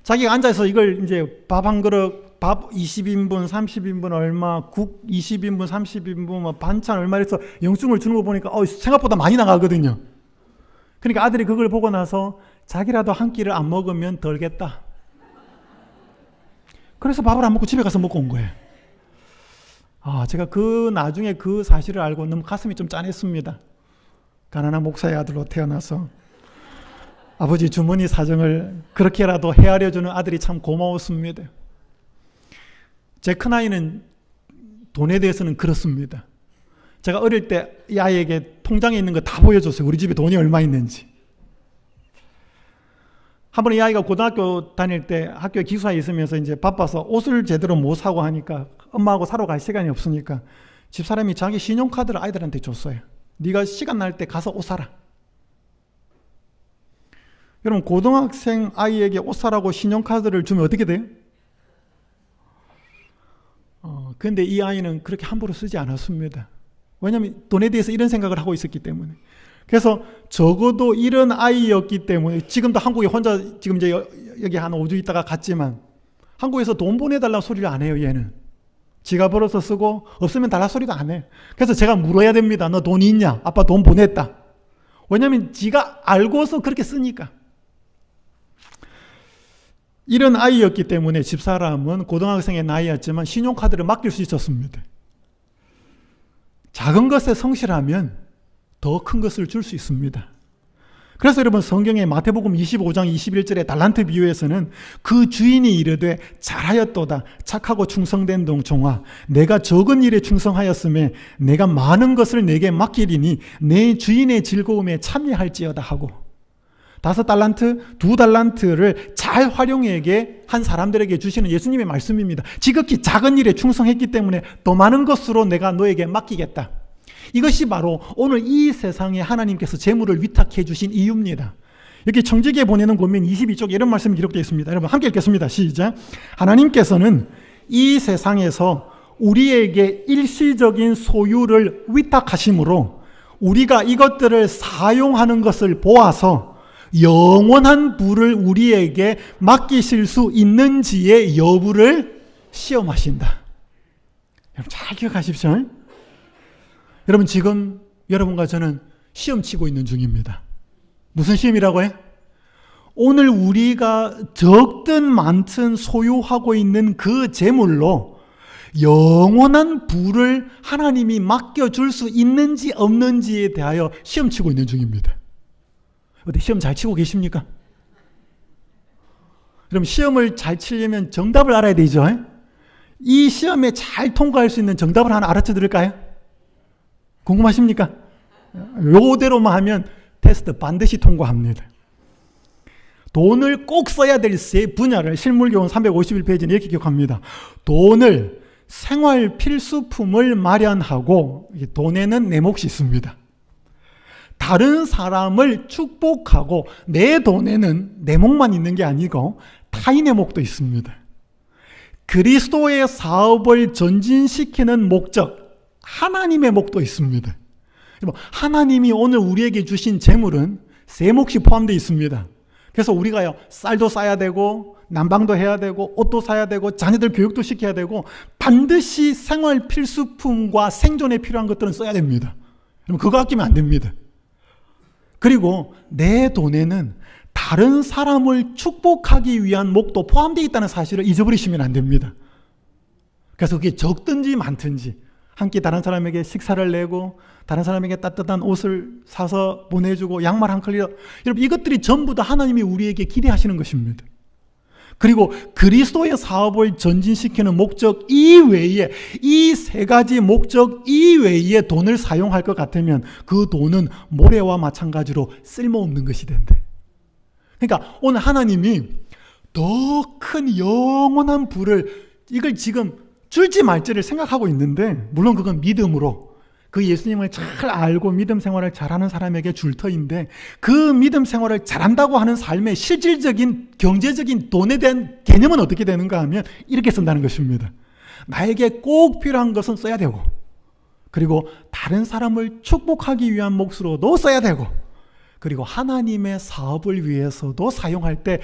자기가 앉아서 이걸 이제 밥 한 그릇, 밥 20인분, 30인분 얼마, 국 20인분, 30인분, 뭐 반찬 얼마 해서 영수증을 주는 거 보니까 생각보다 많이 나가거든요. 그러니까 아들이 그걸 보고 나서 자기라도 한 끼를 안 먹으면 덜겠다. 그래서 밥을 안 먹고 집에 가서 먹고 온 거예요. 제가 나중에 그 사실을 알고 너무 가슴이 좀 짠했습니다. 가난한 목사의 아들로 태어나서 아버지 주머니 사정을 그렇게라도 헤아려주는 아들이 참 고마웠습니다. 제 큰아이는 돈에 대해서는 그렇습니다. 제가 어릴 때 이 아이에게 통장에 있는 거 다 보여줬어요. 우리 집에 돈이 얼마 있는지. 한 번에 이 아이가 고등학교 다닐 때 학교에 기숙사에 있으면서 이제 바빠서 옷을 제대로 못 사고 하니까 엄마하고 사러 갈 시간이 없으니까 집사람이 자기 신용카드를 아이들한테 줬어요. 네가 시간 날 때 가서 옷 사라. 여러분 고등학생 아이에게 옷 사라고 신용카드를 주면 어떻게 돼요? 근데 이 아이는 그렇게 함부로 쓰지 않았습니다. 왜냐하면 돈에 대해서 이런 생각을 하고 있었기 때문에. 그래서 적어도 이런 아이였기 때문에 지금도 한국에 혼자 지금 이제 여기 한 5주 있다가 갔지만 한국에서 돈 보내달라고 소리를 안 해요. 얘는 지가 벌어서 쓰고 없으면 달라 소리도 안 해요. 그래서 제가 물어야 됩니다. 너 돈이 있냐? 아빠 돈 보냈다. 왜냐하면 지가 알고서 그렇게 쓰니까. 이런 아이였기 때문에 집사람은 고등학생의 나이였지만 신용카드를 맡길 수 있었습니다. 작은 것에 성실하면 더 큰 것을 줄 수 있습니다. 그래서 여러분 성경의 마태복음 25장 21절의 달란트 비유에서는 그 주인이 이르되 잘하였도다 착하고 충성된 종아 내가 적은 일에 충성하였음에 내가 많은 것을 내게 맡기리니 내 주인의 즐거움에 참여할지어다 하고 5달란트, 2달란트를 잘 활용하게 한 사람들에게 주시는 예수님의 말씀입니다. 지극히 작은 일에 충성했기 때문에 더 많은 것으로 내가 너에게 맡기겠다. 이것이 바로 오늘 이 세상에 하나님께서 재물을 위탁해 주신 이유입니다. 여기 청지기에 보내는 권면 22쪽에 이런 말씀이 기록되어 있습니다. 여러분 함께 읽겠습니다. 시작. 하나님께서는 이 세상에서 우리에게 일시적인 소유를 위탁하심으로 우리가 이것들을 사용하는 것을 보아서 영원한 부를 우리에게 맡기실 수 있는지의 여부를 시험하신다. 여러분 잘 기억하십시오. 여러분 지금 여러분과 저는 시험 치고 있는 중입니다. 무슨 시험이라고 해? 오늘 우리가 적든 많든 소유하고 있는 그 재물로 영원한 부를 하나님이 맡겨줄 수 있는지 없는지에 대하여 시험 치고 있는 중입니다. 어때 시험 잘 치고 계십니까? 그럼 시험을 잘 치려면 정답을 알아야 되죠. 이 시험에 잘 통과할 수 있는 정답을 하나 알아쳐 드릴까요? 궁금하십니까? 요대로만 하면 테스트 반드시 통과합니다. 돈을 꼭 써야 될 세 분야를 실물교훈 351페이지는 이렇게 기록합니다. 돈을 생활 필수품을 마련하고 돈에는 내 몫이 있습니다. 다른 사람을 축복하고 내 돈에는 내 몫만 있는 게 아니고 타인의 몫도 있습니다. 그리스도의 사업을 전진시키는 목적, 하나님의 목도 있습니다. 하나님이 오늘 우리에게 주신 재물은 세 몫이 포함되어 있습니다. 그래서 우리가요, 쌀도 싸야 되고 난방도 해야 되고 옷도 사야 되고 자녀들 교육도 시켜야 되고 반드시 생활 필수품과 생존에 필요한 것들은 써야 됩니다. 그거 아끼면 안 됩니다. 그리고 내 돈에는 다른 사람을 축복하기 위한 목도 포함되어 있다는 사실을 잊어버리시면 안 됩니다. 그래서 그게 적든지 많든지 함께 다른 사람에게 식사를 내고 다른 사람에게 따뜻한 옷을 사서 보내주고 양말 한 컬러, 여러분 이것들이 전부 다 하나님이 우리에게 기대하시는 것입니다. 그리고 그리스도의 사업을 전진시키는 목적 이외에 이 세 가지 목적 이외에 돈을 사용할 것 같으면 그 돈은 모래와 마찬가지로 쓸모없는 것이 된대. 그러니까 오늘 하나님이 더 큰 영원한 부를 이걸 지금 줄지 말지를 생각하고 있는데 물론 그건 믿음으로 그 예수님을 잘 알고 믿음 생활을 잘하는 사람에게 줄 터인데 그 믿음 생활을 잘한다고 하는 삶의 실질적인 경제적인 돈에 대한 개념은 어떻게 되는가 하면 이렇게 쓴다는 것입니다. 나에게 꼭 필요한 것은 써야 되고 그리고 다른 사람을 축복하기 위한 몫으로도 써야 되고 그리고 하나님의 사업을 위해서도 사용할 때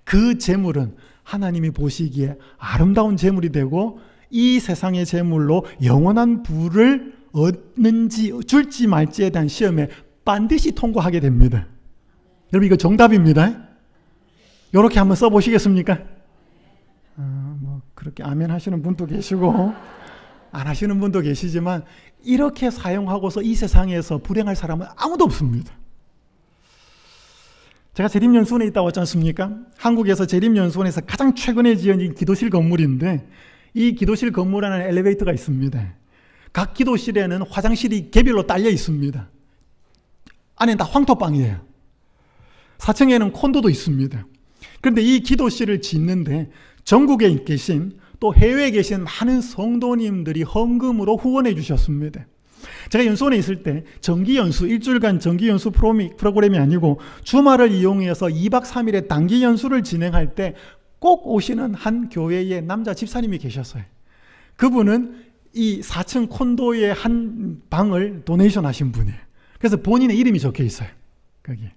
그 재물은 하나님이 보시기에 아름다운 재물이 되고 이 세상의 재물로 영원한 부를 얻는지 줄지 말지에 대한 시험에 반드시 통과하게 됩니다. 여러분 이거 정답입니다. 이렇게 한번 써보시겠습니까? 그렇게 아멘 하시는 분도 계시고 안 하시는 분도 계시지만 이렇게 사용하고서 이 세상에서 불행할 사람은 아무도 없습니다. 제가 재림연수원에 있다 왔지 않습니까? 한국에서 재림연수원에서 가장 최근에 지은 기도실 건물인데 이 기도실 건물 안에 엘리베이터가 있습니다. 각 기도실에는 화장실이 개별로 딸려 있습니다. 안에는 다 황토방이에요. 4층에는 콘도도 있습니다. 그런데 이 기도실을 짓는데 전국에 계신 또 해외에 계신 많은 성도님들이 헌금으로 후원해 주셨습니다. 제가 연수원에 있을 때 정기연수, 일주일간 정기연수 프로그램이 아니고 주말을 이용해서 2박 3일의 단기연수를 진행할 때 꼭 오시는 한 교회의 남자 집사님이 계셨어요. 그분은 이 4층 콘도의 한 방을 도네이션 하신 분이에요. 그래서 본인의 이름이 적혀 있어요. 거기.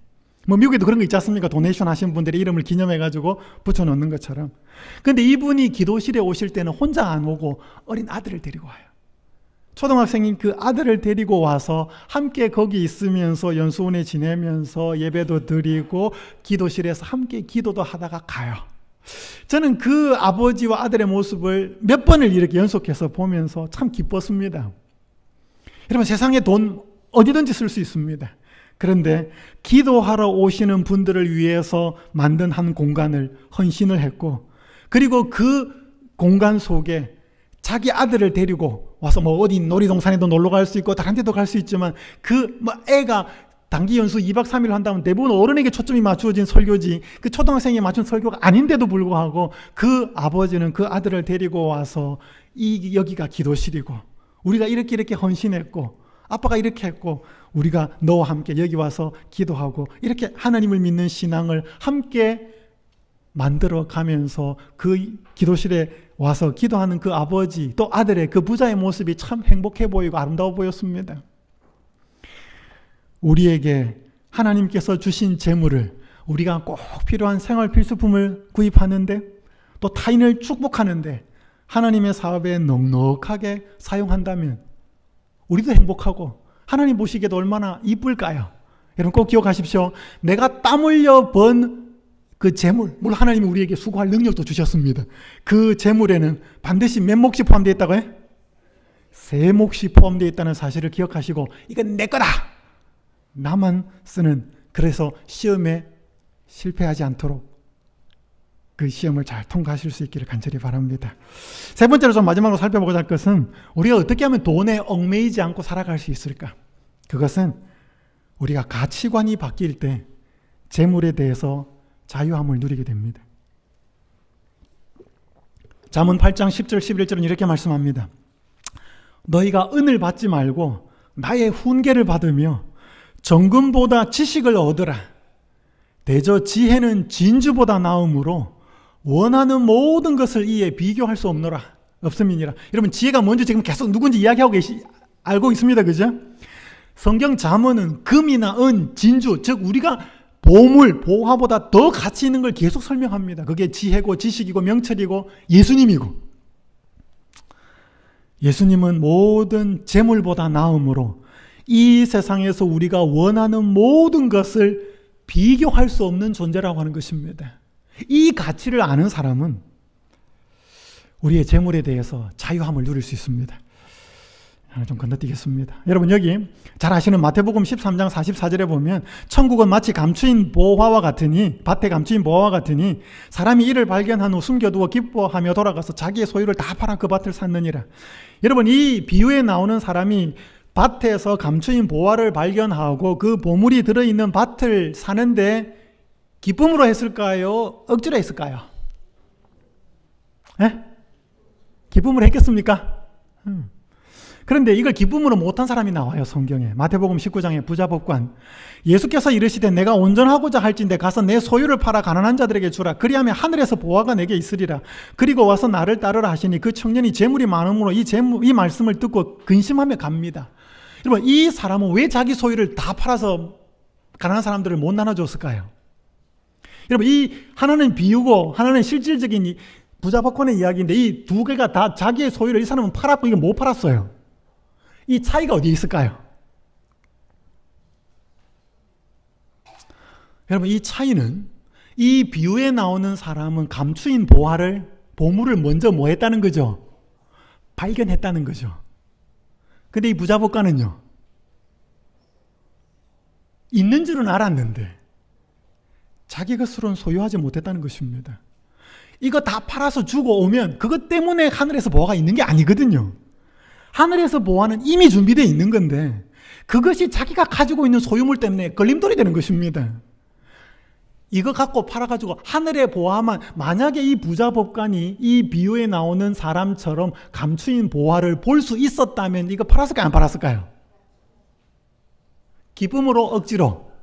미국에도 그런 거 있지 않습니까? 도네이션 하신 분들의 이름을 기념해가지고 붙여놓는 것처럼. 근데 이분이 기도실에 오실 때는 혼자 안 오고 어린 아들을 데리고 와요. 초등학생인 그 아들을 데리고 와서 함께 거기 있으면서 연수원에 지내면서 예배도 드리고 기도실에서 함께 기도도 하다가 가요. 저는 그 아버지와 아들의 모습을 몇 번을 이렇게 연속해서 보면서 참 기뻤습니다. 여러분 세상에 돈 어디든지 쓸 수 있습니다. 그런데 기도하러 오시는 분들을 위해서 만든 한 공간을 헌신을 했고 그리고 그 공간 속에 자기 아들을 데리고 와서 어디 놀이동산에도 놀러 갈 수 있고 다른 데도 갈 수 있지만 애가 단기 연수 2박 3일 한다면 대부분 어른에게 초점이 맞추어진 설교지 그 초등학생에 맞춘 설교가 아닌데도 불구하고 그 아버지는 그 아들을 데리고 와서 여기가 기도실이고 우리가 이렇게 헌신했고 아빠가 이렇게 했고 우리가 너와 함께 여기 와서 기도하고 이렇게 하나님을 믿는 신앙을 함께 만들어 가면서 그 기도실에 와서 기도하는 그 아버지 또 아들의 그 부자의 모습이 참 행복해 보이고 아름다워 보였습니다. 우리에게 하나님께서 주신 재물을 우리가 꼭 필요한 생활 필수품을 구입하는데 또 타인을 축복하는데 하나님의 사업에 넉넉하게 사용한다면 우리도 행복하고 하나님 보시기에도 얼마나 이쁠까요? 여러분 꼭 기억하십시오. 내가 땀 흘려 번 그 재물, 물론 하나님이 우리에게 수고할 능력도 주셨습니다. 그 재물에는 반드시 몇 몫이 포함되어 있다고요? 세 몫이 포함되어 있다는 사실을 기억하시고 이건 내 거다! 나만 쓰는 그래서 시험에 실패하지 않도록 그 시험을 잘 통과하실 수 있기를 간절히 바랍니다. 세 번째로 좀 마지막으로 살펴보고자 할 것은 우리가 어떻게 하면 돈에 얽매이지 않고 살아갈 수 있을까? 그것은 우리가 가치관이 바뀔 때 재물에 대해서 자유함을 누리게 됩니다. 잠언 8장 10절 11절은 이렇게 말씀합니다. 너희가 은을 받지 말고 나의 훈계를 받으며 정금보다 지식을 얻으라. 대저 지혜는 진주보다 나음으로 원하는 모든 것을 이에 비교할 수 없음이니라. 여러분, 지혜가 뭔지 지금 계속 누군지 이야기하고 알고 있습니다. 그죠? 성경 잠언은 금이나 은, 진주, 즉 우리가 보물, 보화보다 더 가치 있는 걸 계속 설명합니다. 그게 지혜고 지식이고 명철이고 예수님이고. 예수님은 모든 재물보다 나음으로 이 세상에서 우리가 원하는 모든 것을 비교할 수 없는 존재라고 하는 것입니다. 이 가치를 아는 사람은 우리의 재물에 대해서 자유함을 누릴 수 있습니다. 좀 건너뛰겠습니다. 여러분, 여기 잘 아시는 마태복음 13장 44절에 보면 천국은 마치 감추인 보화와 같으니, 밭에 감추인 보화와 같으니 사람이 이를 발견한 후 숨겨두어 기뻐하며 돌아가서 자기의 소유를 다 팔아 그 밭을 샀느니라. 여러분, 이 비유에 나오는 사람이 밭에서 감추인 보화를 발견하고 그 보물이 들어있는 밭을 사는데 기쁨으로 했을까요? 억지로 했을까요? 기쁨으로 했겠습니까? 그런데 이걸 기쁨으로 못한 사람이 나와요, 성경에. 마태복음 19장에 부자 법관. 예수께서 이르시되 내가 온전하고자 할진대 가서 내 소유를 팔아 가난한 자들에게 주라. 그리하면 하늘에서 보화가 내게 있으리라. 그리고 와서 나를 따르라 하시니 그 청년이 재물이 많음으로 이 말씀을 듣고 근심하며 갑니다. 여러분, 이 사람은 왜 자기 소유를 다 팔아서 가난한 사람들을 못 나눠줬을까요? 여러분, 이 하나는 비유고 하나는 실질적인 부자 법관의 이야기인데 이 두 개가 다 자기의 소유를 이 사람은 팔았고 이거 못 팔았어요. 이 차이가 어디에 있을까요? 여러분, 이 차이는 이 비유에 나오는 사람은 감추인 보물을 먼저 뭐 했다는 거죠? 발견했다는 거죠. 근데 이 부자 법관은요, 있는 줄은 알았는데 자기 것으로는 소유하지 못했다는 것입니다. 이거 다 팔아서 주고 오면 그것 때문에 하늘에서 보화가 있는 게 아니거든요. 하늘에서 보화는 이미 준비되어 있는 건데 그것이 자기가 가지고 있는 소유물 때문에 걸림돌이 되는 것입니다. 이거 갖고 팔아가지고 하늘의 보화만, 만약에 이 부자 법관이 이 비유에 나오는 사람처럼 감추인 보화를 볼 수 있었다면 이거 팔았을까요? 안 팔았을까요? 기쁨으로, 억지로?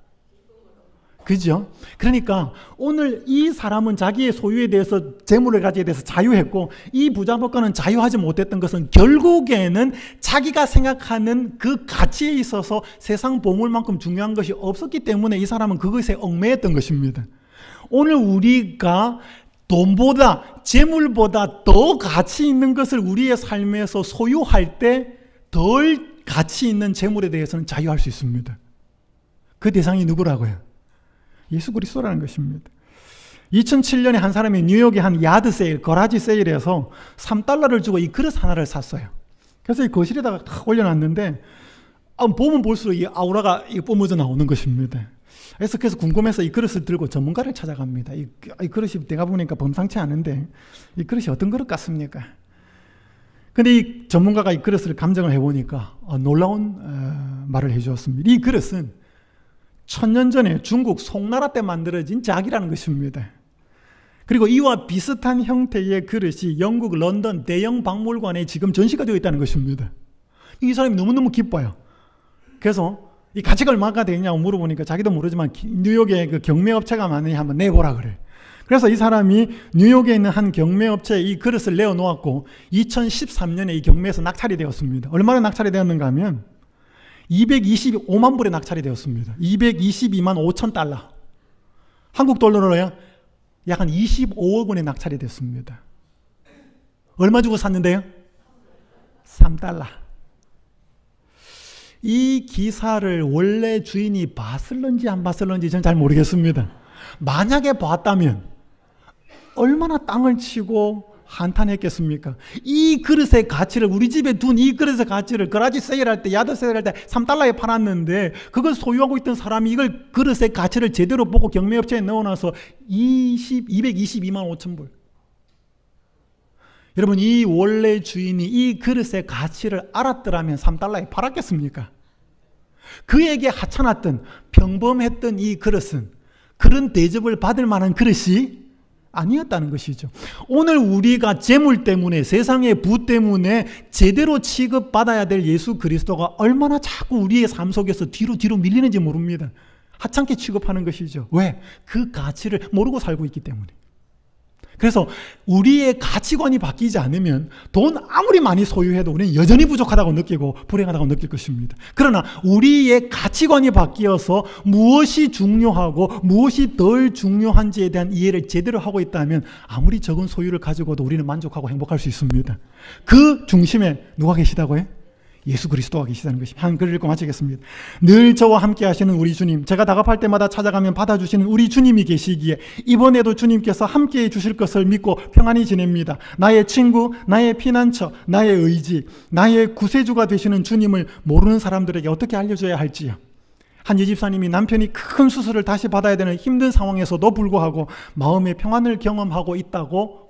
그죠? 그러니까 오늘 이 사람은 자기의 소유에 대해서, 재물을 가지게 돼서 자유했고 이 부자 법관은 자유하지 못했던 것은 결국에는 자기가 생각하는 그 가치에 있어서 세상 보물만큼 중요한 것이 없었기 때문에 이 사람은 그것에 얽매였던 것입니다. 오늘 우리가 돈보다, 재물보다 더 가치 있는 것을 우리의 삶에서 소유할 때 덜 가치 있는 재물에 대해서는 자유할 수 있습니다. 그 대상이 누구라고요? 예수 그리스도라는 것입니다. 2007년에 한 사람이 뉴욕의 한 야드 세일, 거라지 세일에서 $3를 주고 이 그릇 하나를 샀어요. 그래서 이 거실에다가 탁 올려놨는데 보면 볼수록 이 아우라가 뿜어져 나오는 것입니다. 그래서 궁금해서 이 그릇을 들고 전문가를 찾아갑니다. 이 그릇이 내가 보니까 범상치 않은데 이 그릇이 어떤 그릇 같습니까? 근데 이 전문가가 이 그릇을 감정을 해보니까 놀라운 말을 해주었습니다. 이 그릇은 1000년 전에 중국 송나라 때 만들어진 작이라는 것입니다. 그리고 이와 비슷한 형태의 그릇이 영국 런던 대형 박물관에 지금 전시가 되어 있다는 것입니다. 이 사람이 너무너무 기뻐요. 그래서 이 가치가 얼마가 되냐고 물어보니까 자기도 모르지만 뉴욕에 그 경매업체가 많으니 한번 내보라 그래. 그래서 이 사람이 뉴욕에 있는 한 경매업체에 이 그릇을 내어놓았고 2013년에 이 경매에서 낙찰이 되었습니다. 얼마나 낙찰이 되었는가 하면 225만 불에 낙찰이 되었습니다. 222만 5천 달러. 한국 달러로요? 약 한 25억 원에 낙찰이 됐습니다. 얼마 주고 샀는데요? 3달러. 이 기사를 원래 주인이 봤을런지 안 봤을런지 저는 잘 모르겠습니다. 만약에 봤다면 얼마나 땅을 치고 한탄했겠습니까? 이 그릇의 가치를, 우리 집에 둔 이 그릇의 가치를 거라지 세일할 때, 야드 세일할 때 3달러에 팔았는데 그걸 소유하고 있던 사람이 이걸 그릇의 가치를 제대로 보고 경매업체에 넣어놔서 222만 5천 불. 여러분, 이 원래 주인이 이 그릇의 가치를 알았더라면 3달러에 팔았겠습니까? 그에게 하찮았던, 평범했던 이 그릇은 그런 대접을 받을 만한 그릇이 아니었다는 것이죠. 오늘 우리가 재물 때문에, 세상의 부 때문에 제대로 취급받아야 될 예수 그리스도가 얼마나 자꾸 우리의 삶 속에서 뒤로 밀리는지 모릅니다. 하찮게 취급하는 것이죠. 왜? 그 가치를 모르고 살고 있기 때문에. 그래서 우리의 가치관이 바뀌지 않으면 돈 아무리 많이 소유해도 우리는 여전히 부족하다고 느끼고 불행하다고 느낄 것입니다. 그러나 우리의 가치관이 바뀌어서 무엇이 중요하고 무엇이 덜 중요한지에 대한 이해를 제대로 하고 있다면 아무리 적은 소유를 가지고도 우리는 만족하고 행복할 수 있습니다. 그 중심에 누가 계시다고요? 예수 그리스도가 계시다는 것입니다. 한 글을 읽고 마치겠습니다. 늘 저와 함께 하시는 우리 주님, 제가 다급할 때마다 찾아가면 받아주시는 우리 주님이 계시기에 이번에도 주님께서 함께해 주실 것을 믿고 평안히 지냅니다. 나의 친구, 나의 피난처, 나의 의지, 나의 구세주가 되시는 주님을 모르는 사람들에게 어떻게 알려줘야 할지요. 한 여집사님이 남편이 큰 수술을 다시 받아야 되는 힘든 상황에서도 불구하고 마음의 평안을 경험하고 있다고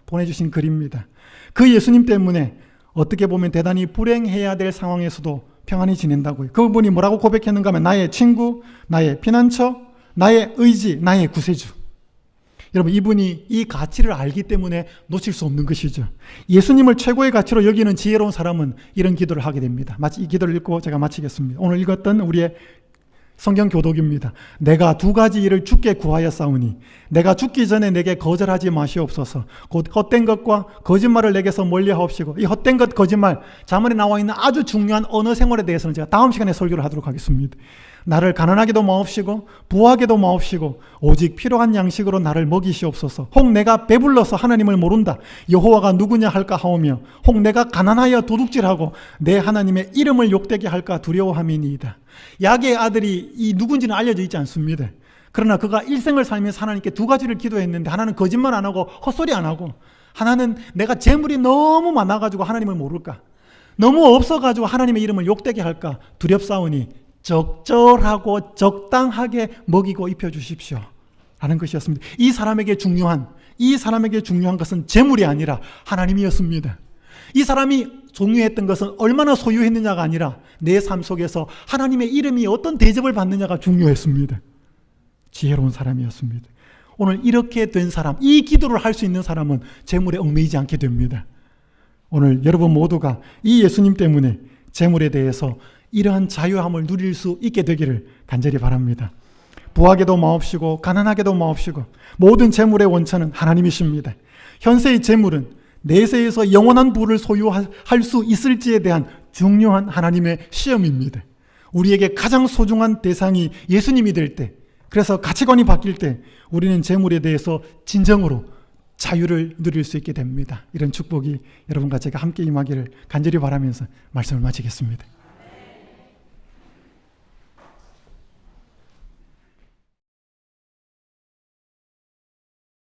보내주신 글입니다. 그 예수님 때문에 어떻게 보면 대단히 불행해야 될 상황에서도 평안히 지낸다고요. 그분이 뭐라고 고백했는가 하면 나의 친구, 나의 피난처, 나의 의지, 나의 구세주. 여러분, 이분이 이 가치를 알기 때문에 놓칠 수 없는 것이죠. 예수님을 최고의 가치로 여기는 지혜로운 사람은 이런 기도를 하게 됩니다. 이 기도를 읽고 제가 마치겠습니다. 오늘 읽었던 우리의 성경 교독입니다. 내가 두 가지 일을 주께 구하였사오니 내가 죽기 전에 내게 거절하지 마시옵소서. 곧 헛된 것과 거짓말을 내게서 멀리하옵시고, 이 헛된 것, 거짓말, 잠언에 나와 있는 아주 중요한 언어 생활에 대해서는 제가 다음 시간에 설교를 하도록 하겠습니다. 나를 가난하게도 마옵시고 부하게도 마옵시고 오직 필요한 양식으로 나를 먹이시옵소서. 혹 내가 배불러서 하나님을 모른다, 여호와가 누구냐 할까 하오며, 혹 내가 가난하여 도둑질하고 내 하나님의 이름을 욕되게 할까 두려워함이니이다. 야게의 아들이 이 누군지는 알려져 있지 않습니다. 그러나 그가 일생을 살면서 하나님께 두 가지를 기도했는데, 하나는 거짓말 안 하고 헛소리 안 하고, 하나는 내가 재물이 너무 많아가지고 하나님을 모를까, 너무 없어가지고 하나님의 이름을 욕되게 할까 두렵사오니 적절하고 적당하게 먹이고 입혀주십시오 라는 것이었습니다. 이 사람에게 중요한 것은 재물이 아니라 하나님이었습니다. 이 사람이 중요했던 것은 얼마나 소유했느냐가 아니라 내 삶 속에서 하나님의 이름이 어떤 대접을 받느냐가 중요했습니다. 지혜로운 사람이었습니다. 오늘 이렇게 된 사람, 이 기도를 할 수 있는 사람은 재물에 얽매이지 않게 됩니다. 오늘 여러분 모두가 이 예수님 때문에 재물에 대해서 이러한 자유함을 누릴 수 있게 되기를 간절히 바랍니다. 부하게도 마옵시고 가난하게도 마옵시고 모든 재물의 원천은 하나님이십니다. 현세의 재물은 내세에서 영원한 부를 소유할 수 있을지에 대한 중요한 하나님의 시험입니다. 우리에게 가장 소중한 대상이 예수님이 될 때, 그래서 가치관이 바뀔 때 우리는 재물에 대해서 진정으로 자유를 누릴 수 있게 됩니다. 이런 축복이 여러분과 제가 함께 임하기를 간절히 바라면서 말씀을 마치겠습니다.